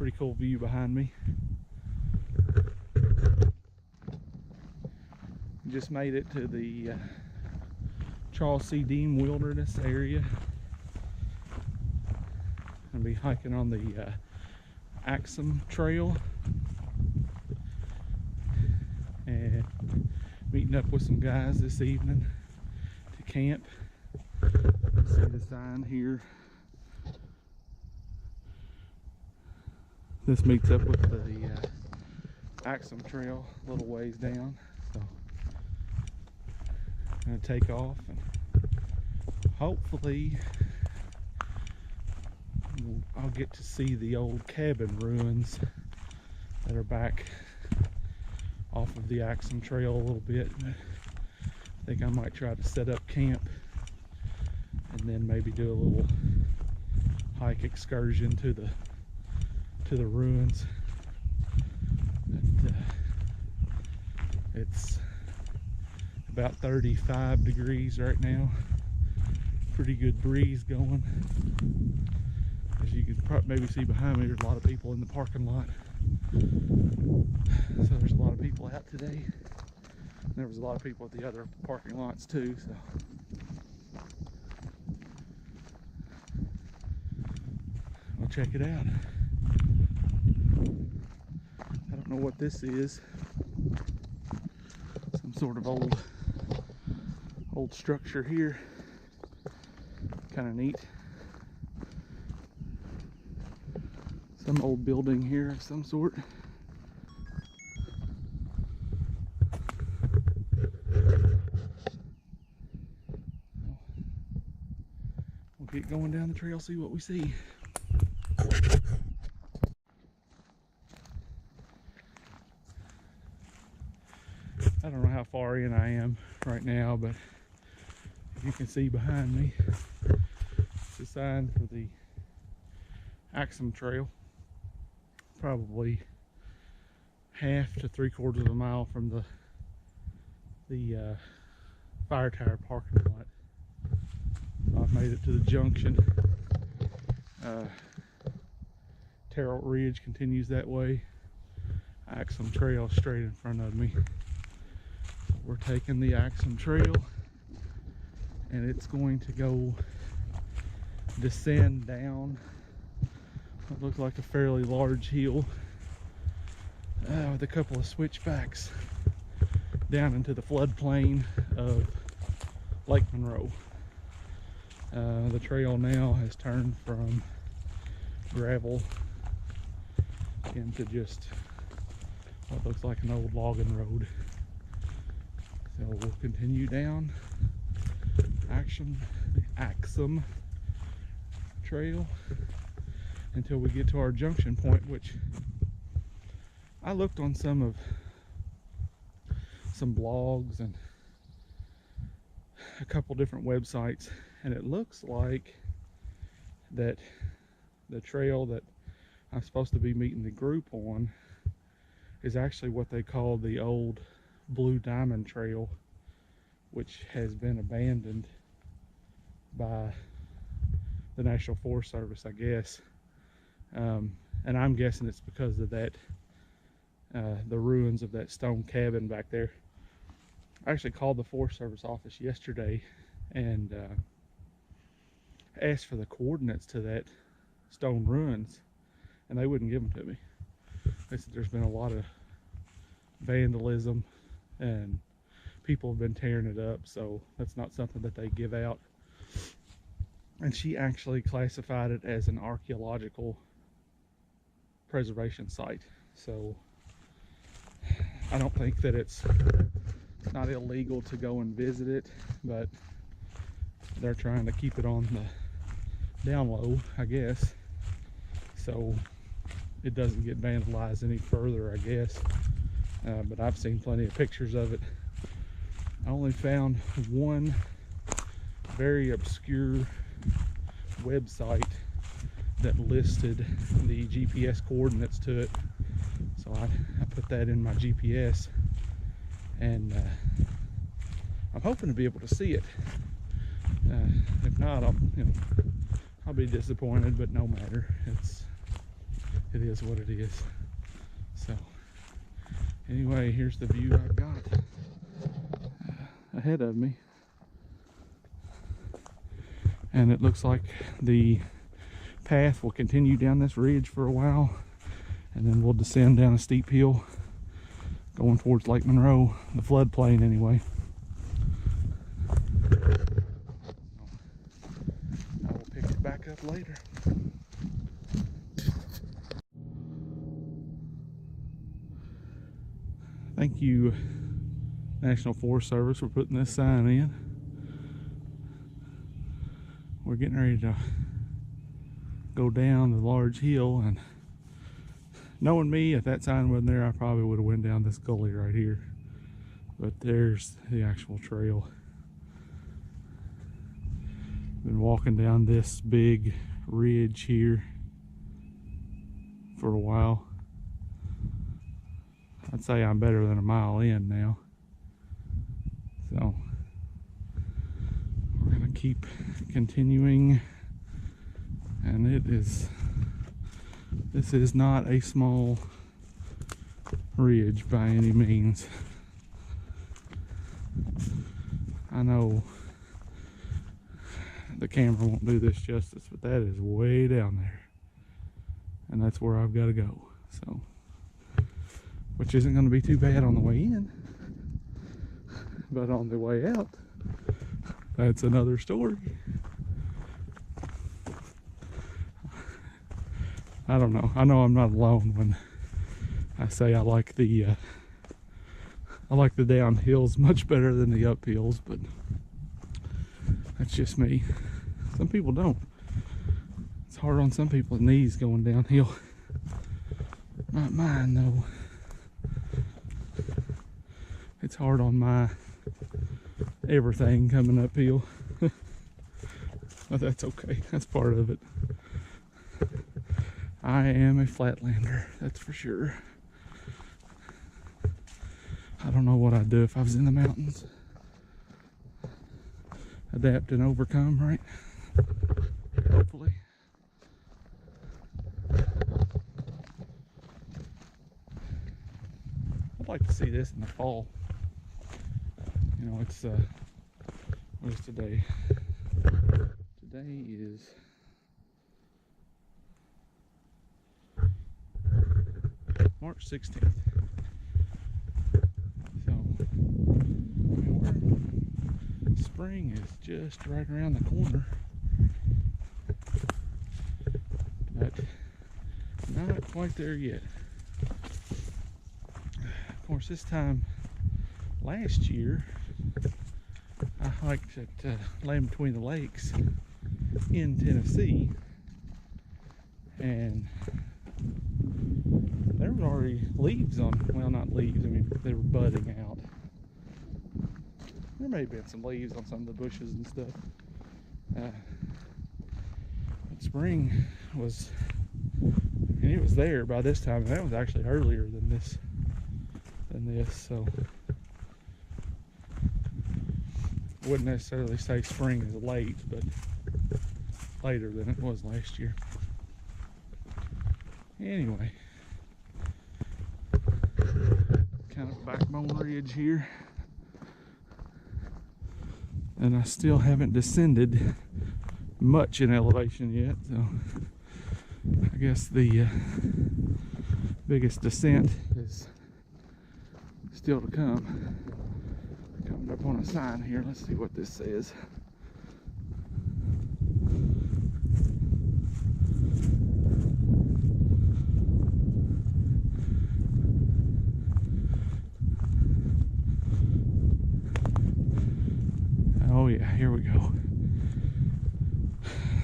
pretty cool view behind me. Just made it to the Charles C. Deam Wilderness area. Gonna be hiking on the Axum Trail and meeting up with some guys this evening to camp. See the sign here. This meets up with the Axum Trail a little ways down, so I'm gonna take off and hopefully I'll get to see the old cabin ruins that are back off of the Axum Trail a little bit. I think I might try to set up camp and then maybe do a little hike excursion to the ruins. But, it's about 35 degrees right now. Pretty good breeze going. As you can probably maybe see behind me, there's a lot of people in the parking lot. So there's a lot of people out today. And there was a lot of people at the other parking lots too. So I'll check it out. I don't know what this is. Some sort of old structure here. Kind of neat. Some old building here of some sort. We'll keep going down the trail, see what we see. I don't know how far in I am right now, but you can see behind me, it's a sign for the Axum Trail. Probably half to 3/4 of a mile from the fire tower parking lot. So I've made it to the junction. Terrell Ridge continues that way. Axum Trail straight in front of me. So we're taking the Axum Trail, and it's going to go descend down what looks like a fairly large hill with a couple of switchbacks down into the floodplain of Lake Monroe. The trail now has turned from gravel into just what looks like an old logging road. So we'll continue down the Axum Trail until we get to our junction point, which I looked on some blogs and a couple different websites, and it looks like that the trail that I'm supposed to be meeting the group on is actually what they call the old Blue Diamond Trail, which has been abandoned by the National Forest Service, I guess. And I'm guessing it's because of that, the ruins of that stone cabin back there. I actually called the Forest Service office yesterday and asked for the coordinates to that stone ruins, and they wouldn't give them to me. They said there's been a lot of vandalism and people have been tearing it up, so that's not something that they give out. And she actually classified it as an archaeological preservation site. So I don't think that it's not illegal to go and visit it, but they're trying to keep it on the down low, I guess, so it doesn't get vandalized any further, I guess. But I've seen plenty of pictures of it. I only found one very obscure website that listed the GPS coordinates to it, so I put that in my GPS, and I'm hoping to be able to see it. If not, I'll be disappointed, but no matter. it is what it is. So anyway, here's the view I've got ahead of me. And it looks like the path will continue down this ridge for a while, and then we'll descend down a steep hill going towards Lake Monroe, the floodplain anyway. I will pick it back up later. Thank you, National Forest Service, for putting this sign in. We're getting ready to go down the large hill, and knowing me, if that sign wasn't there, I probably would have went down this gully right here. But there's the actual trail. Been walking down this big ridge here for a while. I'd say I'm better than a mile in now. So we're gonna keep continuing, and this is not a small ridge by any means. I know the camera won't do this justice, but that is way down there, and that's where I've got to go. So, which isn't going to be too bad on the way in, but on the way out, that's another story. I don't know. I know I'm not alone when I say I like the downhills much better than the uphills, but that's just me. Some people don't. It's hard on some people's knees going downhill. Not mine though. It's hard on my everything coming uphill. But that's okay. That's part of it. I am a flatlander, that's for sure. I don't know what I'd do if I was in the mountains. Adapt and overcome, right? Hopefully. I'd like to see this in the fall. You know, it's what is today? Today is March 16th. So, I mean, spring is just right around the corner, but not quite there yet. Of course, this time last year, I hiked at Land Between the Lakes in Tennessee, and there was already leaves on, well, not leaves, I mean, they were budding out. There may have been some leaves on some of the bushes and stuff. But spring was, and it was there by this time, and that was actually earlier than this, so I wouldn't necessarily say spring is late, but later than it was last year. Anyway, kind of backbone ridge here, and I still haven't descended much in elevation yet, so I guess the biggest descent is still to come. Coming up on a sign here, let's see what this says. Oh yeah, here we go.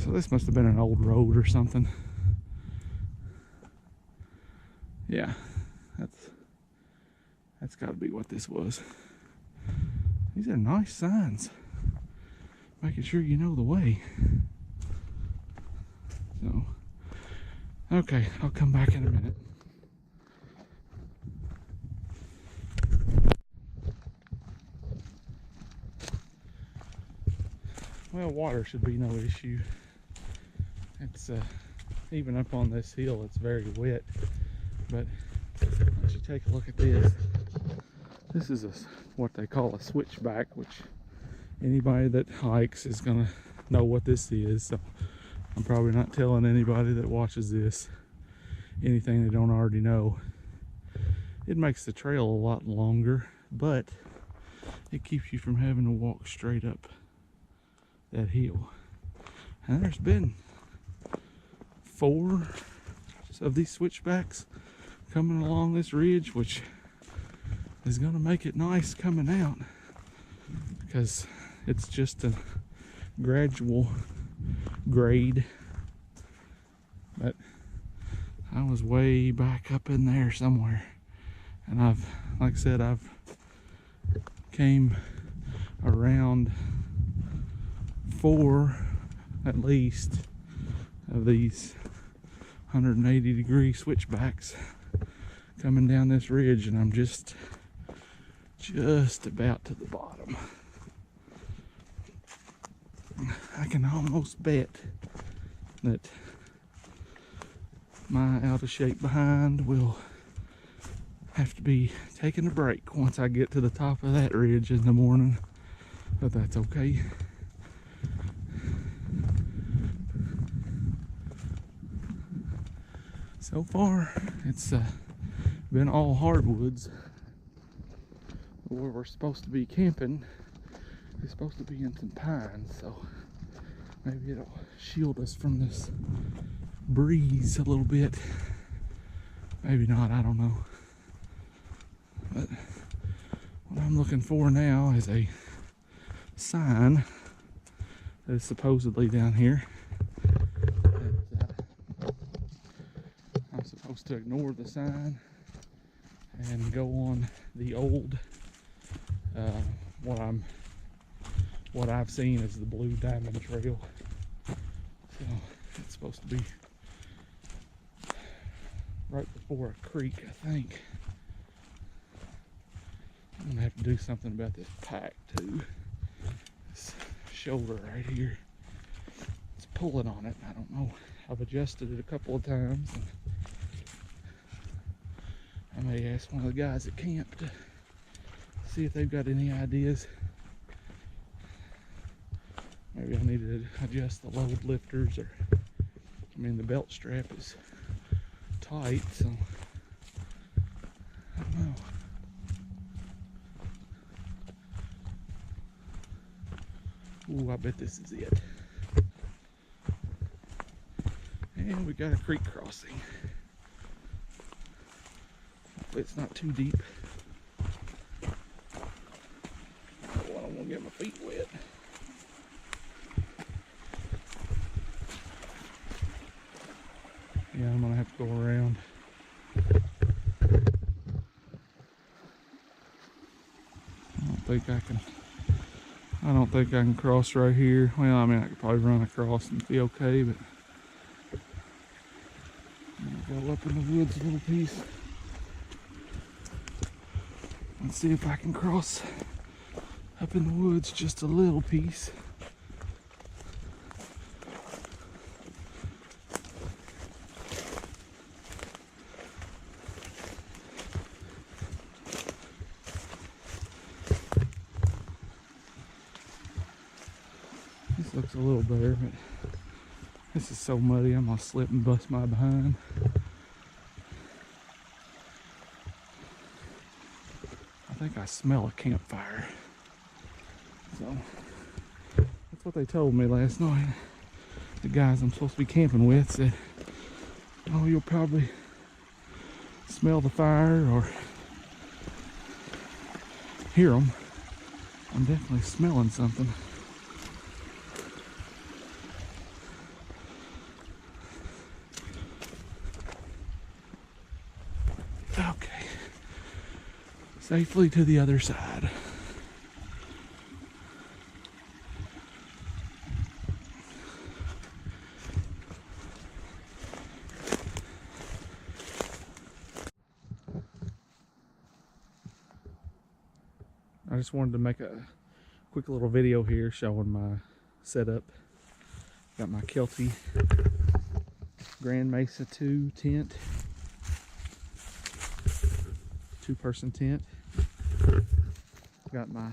So this must have been an old road or something. Yeah, that's got to be what this was. These are nice signs, making sure you know the way. So, okay, I'll come back in a minute. Well, water should be no issue. It's even up on this hill, it's very wet. But once you take a look at this, this is what they call a switchback, which anybody that hikes is gonna know what this is. So I'm probably not telling anybody that watches this anything they don't already know. It makes the trail a lot longer, but it keeps you from having to walk straight up that hill. And there's been 4 of these switchbacks coming along this ridge, which is going to make it nice coming out, because it's just a gradual grade. But I was way back up in there somewhere, and like I said, I've came around 4 at least of these 180-degree switchbacks coming down this ridge, and I'm just about to the bottom. I can almost bet that my out of shape behind will have to be taking a break once I get to the top of that ridge in the morning, but that's okay. So far, it's been all hardwoods. Where we're supposed to be camping is supposed to be in some pines, so maybe it'll shield us from this breeze a little bit. Maybe not, I don't know. But what I'm looking for now is a sign that is supposedly down here. I'm supposed to ignore the sign and go on the old, what I've seen as the Blue Diamond Trail. So it's supposed to be right before a creek, I think. I'm gonna have to do something about this pack too. This shoulder right here, it's pulling on it. I don't know. I've adjusted it a couple of times. I may ask one of the guys at camp to see if they've got any ideas. Maybe I need to adjust the load lifters, or I mean the belt strap is tight, so I don't know. Ooh, I bet this is it. And we got a creek crossing. Hopefully it's not too deep. Oh, I don't want to get my feet wet. Yeah, I'm gonna have to go around. I don't think I can cross right here. Well, I mean, I could probably run across and be okay, but I'm gonna go up in the woods a little piece and see if I can cross up in the woods just a little piece. This looks a little better, but this is so muddy, I'm gonna slip and bust my behind. I think I smell a campfire. So, that's what they told me last night. The guys I'm supposed to be camping with said, oh, you'll probably smell the fire or hear them. I'm definitely smelling something. Okay, safely to the other side. I just wanted to make a quick little video here showing my setup. Got my Kelty Grand Mesa 2 tent. 2-person tent. Got my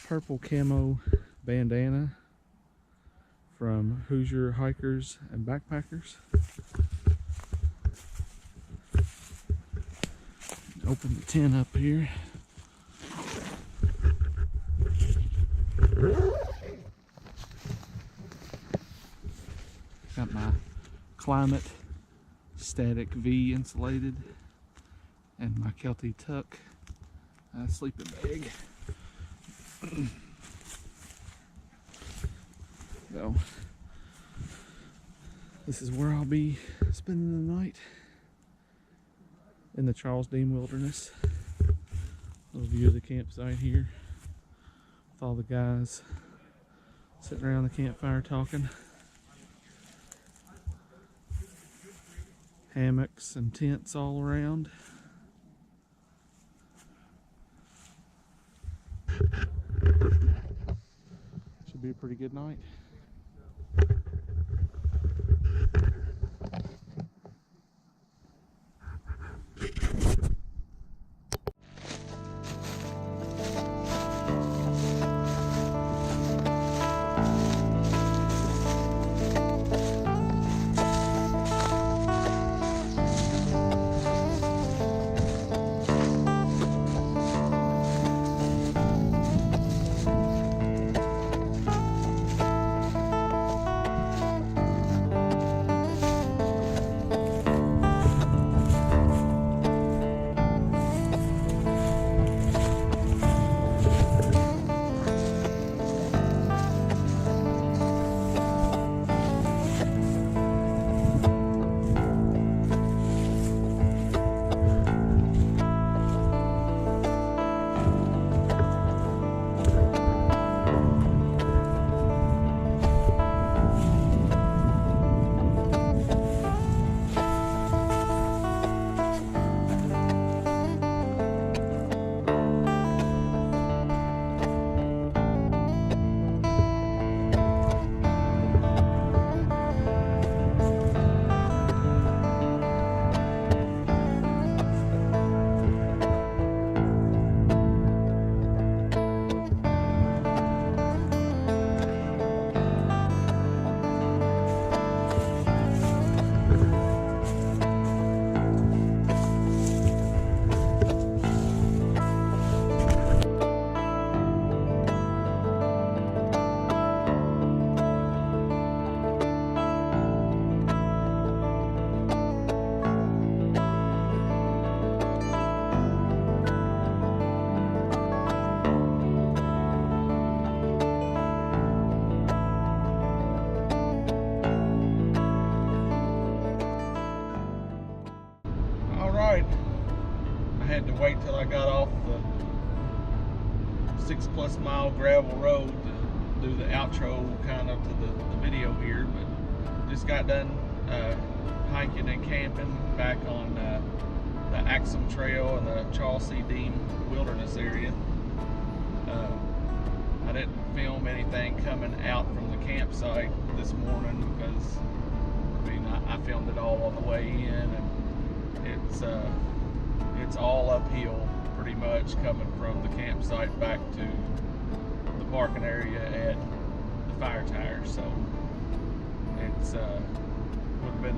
purple camo bandana from Hoosier hikers and backpackers. Open the tent up here. Got my Climate Static V insulated and my Kelty Tuck sleeping bag. So this is where I'll be spending the night, in the Deam wilderness. Little view of the campsite here with all the guys sitting around the campfire talking. Hammocks and tents all around. Should be a pretty good night. Had to wait till I got off the 6+ mile gravel road to do the outro kind of to the video here, but just got done hiking and camping back on the Axum Trail in the Charles C. Deam wilderness area. I didn't film anything coming out from the campsite this morning because I filmed it all on the way in, and it's all uphill pretty much coming from the campsite back to the parking area at the fire tires. So it's would have been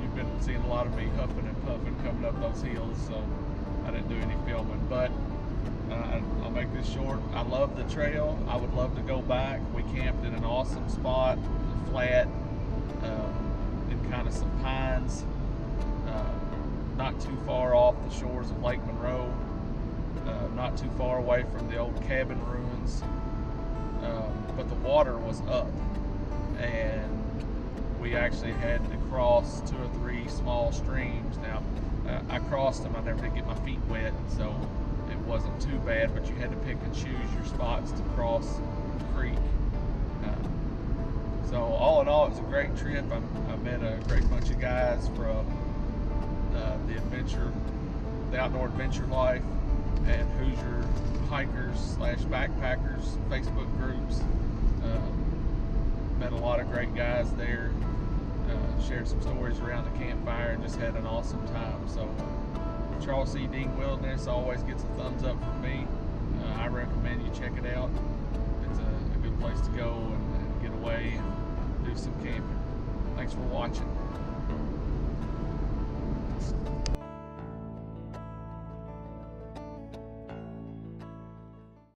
you've been seeing a lot of me huffing and puffing coming up those hills, so I didn't do any filming, but I'll make this short. I love the trail. I would love to go back. We camped in an awesome spot, flat, in kind of some pines, not too far off the shores of Lake Monroe, not too far away from the old cabin ruins, but the water was up, and we actually had to cross 2 or 3 small streams. Now, I crossed them. I never did get my feet wet, so it wasn't too bad, but you had to pick and choose your spots to cross the creek. So all in all, it was a great trip. I met a great bunch of guys from the Outdoor Adventure Life and Hoosier hikers / backpackers Facebook groups. Met a lot of great guys there. shared some stories around the campfire, and just had an awesome time. So Charles C. Deam Wilderness always gets a thumbs up from me. I recommend you check it out. It's a good place to go and get away and do some camping. Thanks for watching.